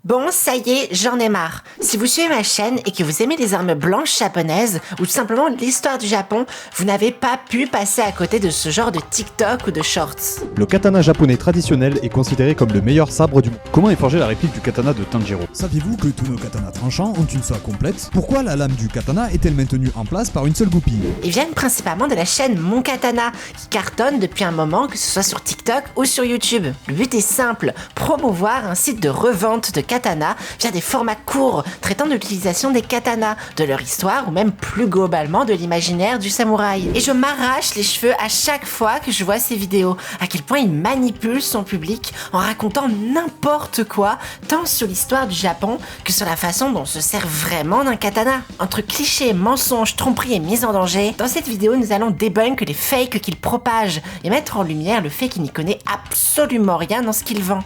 Bon, ça y est, j'en ai marre. Si vous suivez ma chaîne et que vous aimez les armes blanches japonaises ou tout simplement l'histoire du Japon, vous n'avez pas pu passer à côté de ce genre de TikTok ou de shorts. Le katana japonais traditionnel est considéré comme le meilleur sabre du monde. Comment est forgée la réplique du katana de Tanjiro? Saviez-vous que tous nos katanas tranchants ont une soie complète? Pourquoi la lame du katana est-elle maintenue en place par une seule goupille? Ils viennent principalement de la chaîne Mon Katana, qui cartonne depuis un moment, que ce soit sur TikTok ou sur YouTube. Le but est simple, promouvoir un site de revente de katana via des formats courts traitant de l'utilisation des katanas, de leur histoire ou même plus globalement de l'imaginaire du samouraï. Et je m'arrache les cheveux à chaque fois que je vois ces vidéos, à quel point il manipule son public en racontant n'importe quoi, tant sur l'histoire du Japon que sur la façon dont on se sert vraiment d'un katana. Entre clichés, mensonges, tromperies et mise en danger, dans cette vidéo nous allons débunk les fakes qu'il propage et mettre en lumière le fait qu'il n'y connaît absolument rien dans ce qu'il vend.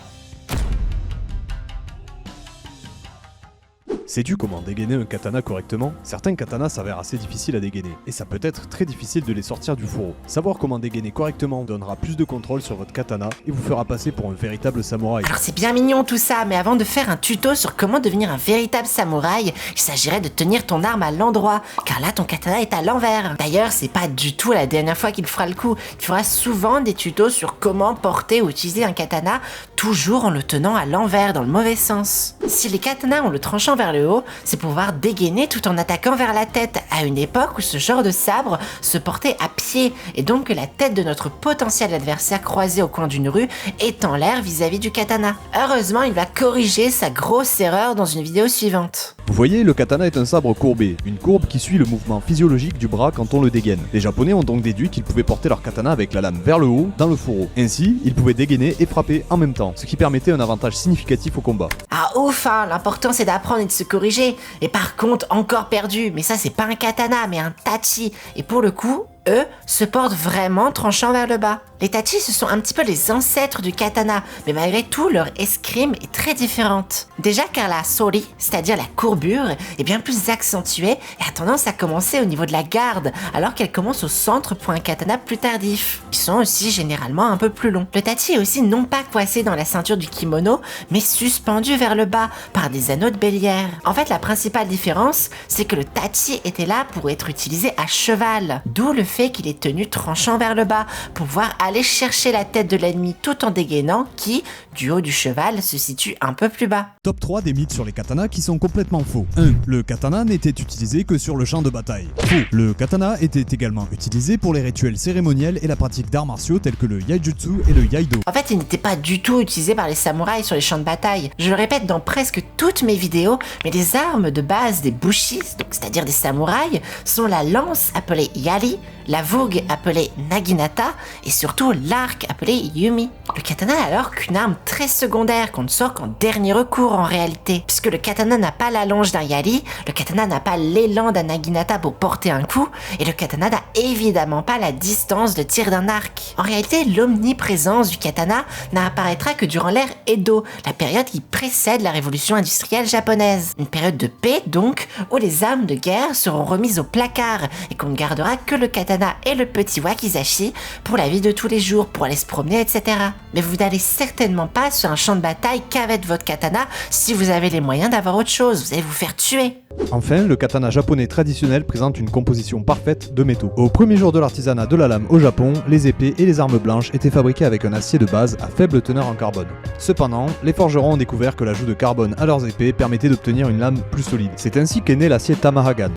Sais-tu comment dégainer un katana correctement? Certains katanas s'avèrent assez difficiles à dégainer, et ça peut être très difficile de les sortir du fourreau. Savoir comment dégainer correctement donnera plus de contrôle sur votre katana et vous fera passer pour un véritable samouraï. Alors c'est bien mignon tout ça, mais avant de faire un tuto sur comment devenir un véritable samouraï, il s'agirait de tenir ton arme à l'endroit, car là ton katana est à l'envers. D'ailleurs, c'est pas du tout la dernière fois qu'il fera le coup. Il fera souvent des tutos sur comment porter ou utiliser un katana, toujours en le tenant à l'envers, dans le mauvais sens. Si les katanas ont le tranchant vers le haut, c'est pour pouvoir dégainer tout en attaquant vers la tête, à une époque où ce genre de sabre se portait à pied, et donc que la tête de notre potentiel adversaire croisé au coin d'une rue est en l'air vis-à-vis du katana. Heureusement, il va corriger sa grosse erreur dans une vidéo suivante. Vous voyez, le katana est un sabre courbé, une courbe qui suit le mouvement physiologique du bras quand on le dégaine. Les japonais ont donc déduit qu'ils pouvaient porter leur katana avec la lame vers le haut, dans le fourreau. Ainsi, ils pouvaient dégainer et frapper en même temps, ce qui permettait un avantage significatif au combat. Ah ouf, hein, l'important c'est d'apprendre et de se corriger. Et par contre, encore perdu, mais ça c'est pas un katana, mais un tachi. Et pour le coup, eux se portent vraiment tranchant vers le bas. Les tachis, ce sont un petit peu les ancêtres du katana, mais malgré tout, leur escrime est très différente. Déjà car la sori, c'est-à-dire la courbure, est bien plus accentuée et a tendance à commencer au niveau de la garde, alors qu'elle commence au centre pour un katana plus tardif, qui sont aussi généralement un peu plus longs. Le tachi est aussi non pas coincé dans la ceinture du kimono, mais suspendu vers le bas par des anneaux de bélière. En fait, la principale différence, c'est que le tachi était là pour être utilisé à cheval, d'où le fait qu'il est tenu tranchant vers le bas, pour pouvoir aller chercher la tête de l'ennemi tout en dégainant, qui, du haut du cheval, se situe un peu plus bas. Top 3 des mythes sur les katanas qui sont complètement faux. 1. Le katana n'était utilisé que sur le champ de bataille. Faux. Le katana était également utilisé pour les rituels cérémoniels et la pratique d'arts martiaux tels que le yaijutsu et le yaido. En fait, il n'était pas du tout utilisé par les samouraïs sur les champs de bataille. Je le répète dans presque toutes mes vidéos, mais les armes de base des bushis, donc c'est-à-dire des samouraïs, sont la lance appelée yari, la vogue appelée naginata et surtout l'arc appelé yumi. Le katana est alors qu'une arme très secondaire qu'on ne sort qu'en dernier recours en réalité, puisque le katana n'a pas la longe d'un yari, le katana n'a pas l'élan d'un naginata pour porter un coup, et le katana n'a évidemment pas la distance de tir d'un arc. En réalité, l'omniprésence du katana n'apparaîtra que durant l'ère Edo, la période qui précède la révolution industrielle japonaise. Une période de paix donc, où les armes de guerre seront remises au placard et qu'on ne gardera que le katana et le petit wakizashi pour la vie de tous les jours, pour aller se promener, etc. Mais vous n'allez certainement pas sur un champ de bataille qu'avec votre katana si vous avez les moyens d'avoir autre chose, vous allez vous faire tuer. Enfin, le katana japonais traditionnel présente une composition parfaite de métaux. Au premier jour de l'artisanat de la lame au Japon, les épées et les armes blanches étaient fabriquées avec un acier de base à faible teneur en carbone. Cependant, les forgerons ont découvert que l'ajout de carbone à leurs épées permettait d'obtenir une lame plus solide. C'est ainsi qu'est né l'acier Tamaragan.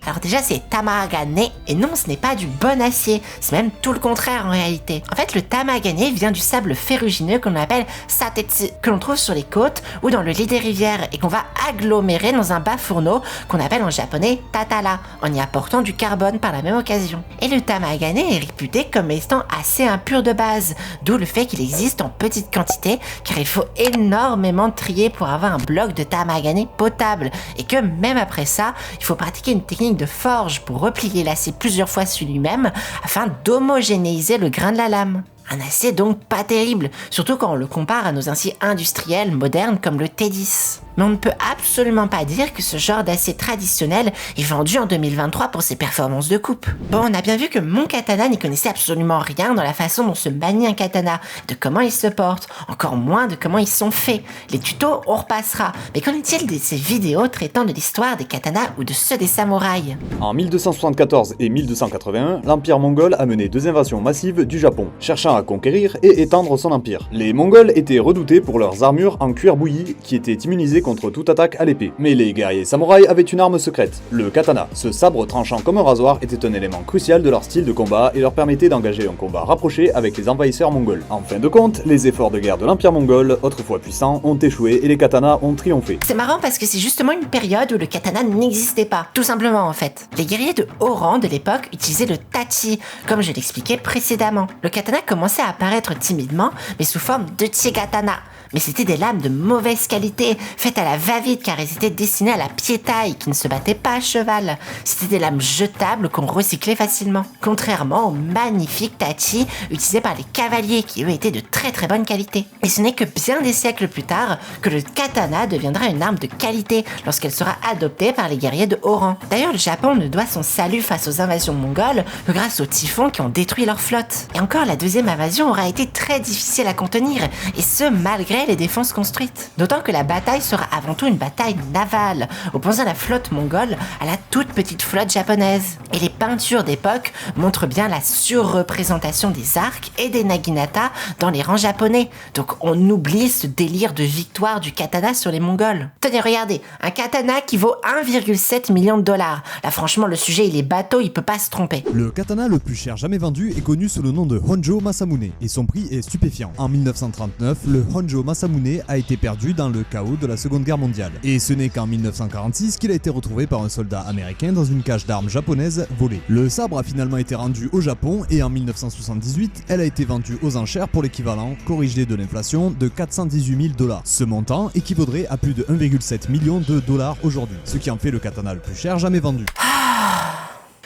Alors déjà c'est tamagane, et non ce n'est pas du bon acier, c'est même tout le contraire en réalité. En fait le tamagane vient du sable ferrugineux qu'on appelle satetsu, que l'on trouve sur les côtes ou dans le lit des rivières et qu'on va agglomérer dans un bas fourneau qu'on appelle en japonais tatara, en y apportant du carbone par la même occasion. Et le tamagane est réputé comme étant assez impur de base, d'où le fait qu'il existe en petite quantité car il faut énormément trier pour avoir un bloc de tamagane potable et que même après ça, il faut pratiquer une technique de forge pour replier l'acier plusieurs fois sur lui-même afin d'homogénéiser le grain de la lame. Un acier donc pas terrible, surtout quand on le compare à nos aciers industriels modernes comme le T10. Mais on ne peut absolument pas dire que ce genre d'acier traditionnel est vendu en 2023 pour ses performances de coupe. Bon, on a bien vu que mon katana n'y connaissait absolument rien dans la façon dont se manie un katana, de comment il se porte, encore moins de comment ils sont faits. Les tutos, on repassera. Mais qu'en est-il de ces vidéos traitant de l'histoire des katanas ou de ceux des samouraïs? En 1274 et 1281, l'Empire mongol a mené 2 invasions massives du Japon, cherchant à conquérir et étendre son empire. Les Mongols étaient redoutés pour leurs armures en cuir bouilli qui étaient immunisées contre toute attaque à l'épée. Mais les guerriers samouraïs avaient une arme secrète, le katana. Ce sabre tranchant comme un rasoir était un élément crucial de leur style de combat et leur permettait d'engager un combat rapproché avec les envahisseurs mongols. En fin de compte, les efforts de guerre de l'Empire mongol, autrefois puissant, ont échoué et les katanas ont triomphé. C'est marrant parce que c'est justement une période où le katana n'existait pas, tout simplement en fait. Les guerriers de haut rang de l'époque utilisaient le tachi, comme je l'expliquais précédemment. Le katana commençait à apparaître timidement, mais sous forme de chigatana. Mais c'était des lames de mauvaise qualité, faites à la va-vite car elles étaient destinées à la pied-taille qui ne se battait pas à cheval. C'était des lames jetables qu'on recyclait facilement. Contrairement aux magnifiques tachi utilisés par les cavaliers qui eux étaient de très très bonne qualité. Et ce n'est que bien des siècles plus tard que le katana deviendra une arme de qualité lorsqu'elle sera adoptée par les guerriers de haut rang. D'ailleurs, le Japon ne doit son salut face aux invasions mongoles que grâce aux typhons qui ont détruit leur flotte. Et encore, la deuxième invasion aura été très difficile à contenir, et ce malgré les défenses construites. D'autant que la bataille sera avant tout une bataille navale, opposant la flotte mongole à la toute petite flotte japonaise. Et les peintures d'époque montrent bien la surreprésentation des arcs et des naginata dans les rangs japonais. Donc on oublie ce délire de victoire du katana sur les Mongols. Tenez, regardez, un katana qui vaut 1,7 million de dollars. Là franchement, le sujet il est bateau, il peut pas se tromper. Le katana le plus cher jamais vendu est connu sous le nom de Honjo Masamune et son prix est stupéfiant. En 1939, le Honjo Masamune a été perdu dans le chaos de la Seconde Guerre mondiale. Et ce n'est qu'en 1946 qu'il a été retrouvé par un soldat américain dans une cage d'armes japonaise volée. Le sabre a finalement été rendu au Japon et en 1978, elle a été vendue aux enchères pour l'équivalent, corrigé de l'inflation, de 418 000 $. Ce montant équivaudrait à plus de 1,7 million de dollars aujourd'hui, ce qui en fait le katana le plus cher jamais vendu.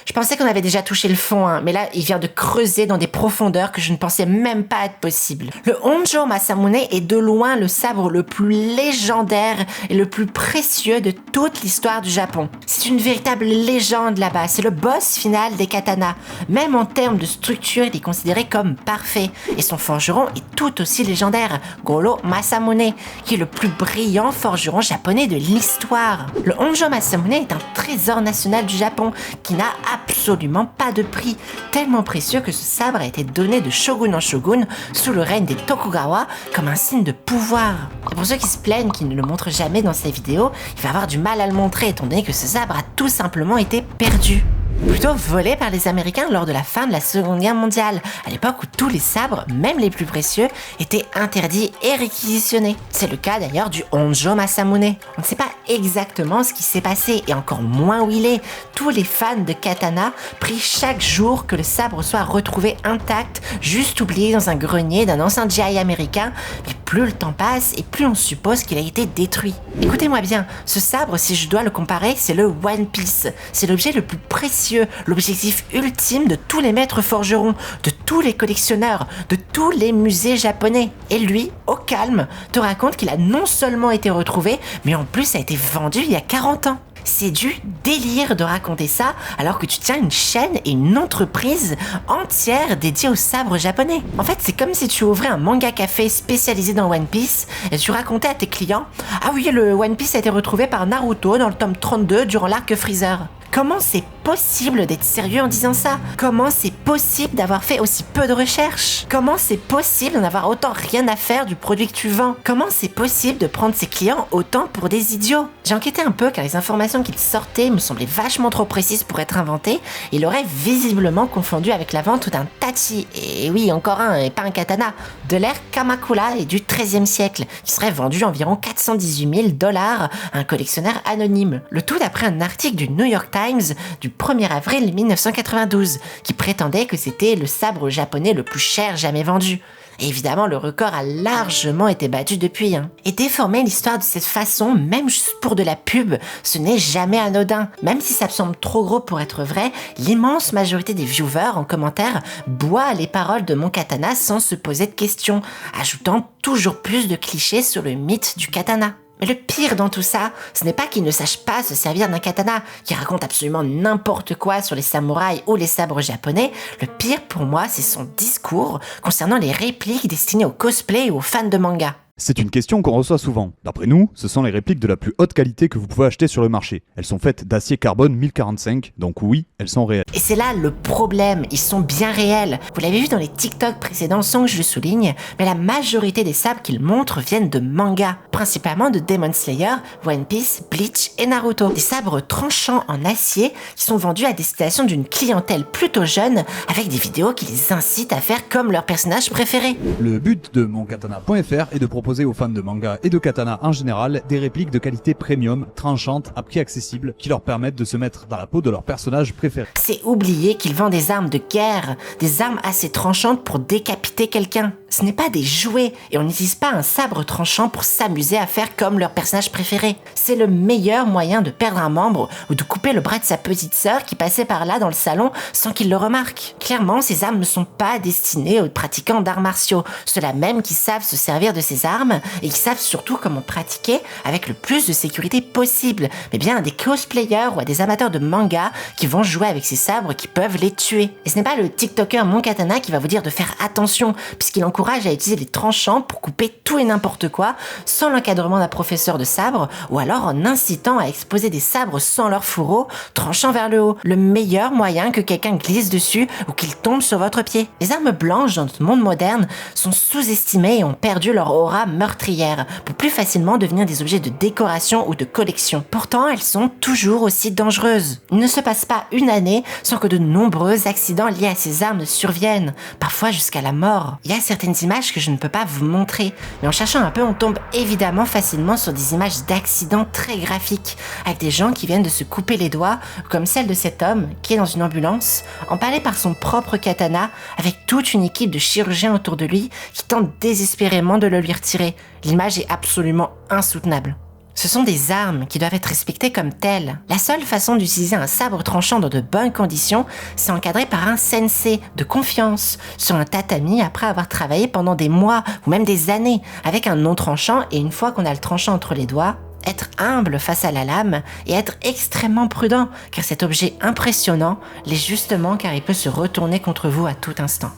Je pensais qu'on avait déjà touché le fond, mais là, il vient de creuser dans des profondeurs que je ne pensais même pas être possible. Le Honjo Masamune est de loin le sabre le plus légendaire et le plus précieux de toute l'histoire du Japon. C'est une véritable légende là-bas, c'est le boss final des katanas. Même en termes de structure, il est considéré comme parfait. Et son forgeron est tout aussi légendaire, Goro Masamune, qui est le plus brillant forgeron japonais de l'histoire. Le Honjo Masamune est un trésor national du Japon qui n'a absolument pas de prix, tellement précieux que ce sabre a été donné de shogun en shogun sous le règne des Tokugawa comme un signe de pouvoir. Et pour ceux qui se plaignent qu'il ne le montre jamais dans ses vidéos, il va avoir du mal à le montrer étant donné que ce sabre a tout simplement été perdu. Plutôt volé par les Américains lors de la fin de la Seconde Guerre mondiale, à l'époque où tous les sabres, même les plus précieux, étaient interdits et réquisitionnés. C'est le cas d'ailleurs du Honjo Masamune. On ne sait pas exactement ce qui s'est passé et encore moins où il est. Tous les fans de katana prient chaque jour que le sabre soit retrouvé intact, juste oublié dans un grenier d'un ancien GI américain, mais plus le temps passe et plus on suppose qu'il a été détruit. Écoutez-moi bien, ce sabre, si je dois le comparer, c'est le One Piece. C'est l'objet le plus précieux, l'objectif ultime de tous les maîtres forgerons, de tous les collectionneurs, de tous les musées japonais. Et lui, au calme, te raconte qu'il a non seulement été retrouvé, mais en plus a été vendu il y a 40 ans. C'est du délire de raconter ça alors que tu tiens une chaîne et une entreprise entière dédiée au sabre japonais. En fait, c'est comme si tu ouvrais un manga café spécialisé dans One Piece et tu racontais à tes clients « Ah oui, le One Piece a été retrouvé par Naruto dans le tome 32 durant l'arc Freezer ». Comment c'est possible d'être sérieux en disant ça? Comment c'est possible d'avoir fait aussi peu de recherches? Comment c'est possible d'en avoir autant rien à faire du produit que tu vends? Comment c'est possible de prendre ses clients autant pour des idiots? J'ai enquêté un peu car les informations qu'il sortait me semblaient vachement trop précises pour être inventées. Il aurait visiblement confondu avec la vente d'un tachi, et oui, encore un, et pas un katana, de l'ère Kamakura et du XIIIe siècle, qui serait vendu environ 418 000 $ à un collectionneur anonyme. Le tout d'après un article du New York Times du 1er avril 1992, qui prétendait que c'était le sabre japonais le plus cher jamais vendu. Et évidemment, le record a largement été battu depuis. Et déformer l'histoire de cette façon, même juste pour de la pub, ce n'est jamais anodin. Même si ça me semble trop gros pour être vrai, l'immense majorité des viewers en commentaire boit les paroles de mon katana sans se poser de questions, ajoutant toujours plus de clichés sur le mythe du katana. Mais le pire dans tout ça, ce n'est pas qu'ils ne sachent pas se servir d'un katana, qui raconte absolument n'importe quoi sur les samouraïs ou les sabres japonais. Le pire pour moi, c'est son discours concernant les répliques destinées aux cosplays ou aux fans de manga. C'est une question qu'on reçoit souvent. D'après nous, ce sont les répliques de la plus haute qualité que vous pouvez acheter sur le marché. Elles sont faites d'acier carbone 1045, donc oui, elles sont réelles. Et c'est là le problème, ils sont bien réels. Vous l'avez vu dans les TikTok précédents sans que je le souligne, mais la majorité des sabres qu'ils montrent viennent de mangas, principalement de Demon Slayer, One Piece, Bleach et Naruto. Des sabres tranchants en acier qui sont vendus à destination d'une clientèle plutôt jeune, avec des vidéos qui les incitent à faire comme leur personnage préféré. Le but de monkatana.fr est de proposer aux fans de manga et de katana en général des répliques de qualité premium, tranchantes, à prix accessible, qui leur permettent de se mettre dans la peau de leur personnage préféré. C'est oublier qu'ils vendent des armes de guerre, des armes assez tranchantes pour décapiter quelqu'un. Ce n'est pas des jouets et on n'utilise pas un sabre tranchant pour s'amuser à faire comme leur personnage préféré. C'est le meilleur moyen de perdre un membre ou de couper le bras de sa petite sœur qui passait par là dans le salon sans qu'il le remarque. Clairement, ces armes ne sont pas destinées aux pratiquants d'arts martiaux, ceux-là même qui savent se servir de ces armes et qui savent surtout comment pratiquer avec le plus de sécurité possible, mais bien à des cosplayers ou à des amateurs de manga qui vont jouer avec ces sabres qui peuvent les tuer. Et ce n'est pas le TikToker Monkatana qui va vous dire de faire attention, puisqu'il encourage à utiliser des tranchants pour couper tout et n'importe quoi, sans l'encadrement d'un professeur de sabre, ou alors en incitant à exposer des sabres sans leur fourreau, tranchant vers le haut, le meilleur moyen que quelqu'un glisse dessus ou qu'il tombe sur votre pied. Les armes blanches dans notre monde moderne sont sous-estimées et ont perdu leur aura meurtrière pour plus facilement devenir des objets de décoration ou de collection. Pourtant, elles sont toujours aussi dangereuses. Il ne se passe pas une année sans que de nombreux accidents liés à ces armes surviennent, parfois jusqu'à la mort. Il y a certaines images que je ne peux pas vous montrer, mais en cherchant un peu, on tombe évidemment facilement sur des images d'accidents très graphiques, avec des gens qui viennent de se couper les doigts, comme celle de cet homme qui est dans une ambulance, empalé par son propre katana, avec toute une équipe de chirurgiens autour de lui qui tentent désespérément de le lui retirer. L'image est absolument insoutenable. Ce sont des armes qui doivent être respectées comme telles. La seule façon d'utiliser un sabre tranchant dans de bonnes conditions, c'est encadré par un sensei de confiance sur un tatami après avoir travaillé pendant des mois ou même des années avec un non tranchant, et une fois qu'on a le tranchant entre les doigts, être humble face à la lame et être extrêmement prudent, car cet objet impressionnant l'est justement car il peut se retourner contre vous à tout instant.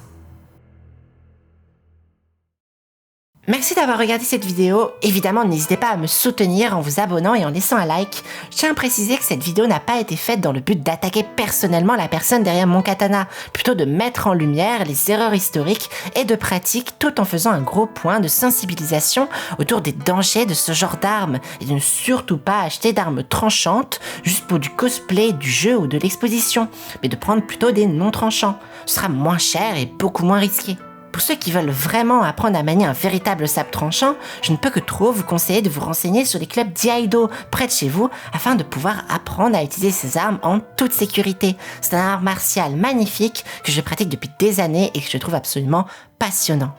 Merci d'avoir regardé cette vidéo. Évidemment, n'hésitez pas à me soutenir en vous abonnant et en laissant un like. Je tiens à préciser que cette vidéo n'a pas été faite dans le but d'attaquer personnellement la personne derrière Monkatana, plutôt de mettre en lumière les erreurs historiques et de pratique, tout en faisant un gros point de sensibilisation autour des dangers de ce genre d'armes et de ne surtout pas acheter d'armes tranchantes juste pour du cosplay, du jeu ou de l'exposition, mais de prendre plutôt des non tranchants. Ce sera moins cher et beaucoup moins risqué. Pour ceux qui veulent vraiment apprendre à manier un véritable sabre tranchant, je ne peux que trop vous conseiller de vous renseigner sur les clubs d'Iaido près de chez vous afin de pouvoir apprendre à utiliser ces armes en toute sécurité. C'est un art martial magnifique que je pratique depuis des années et que je trouve absolument passionnant.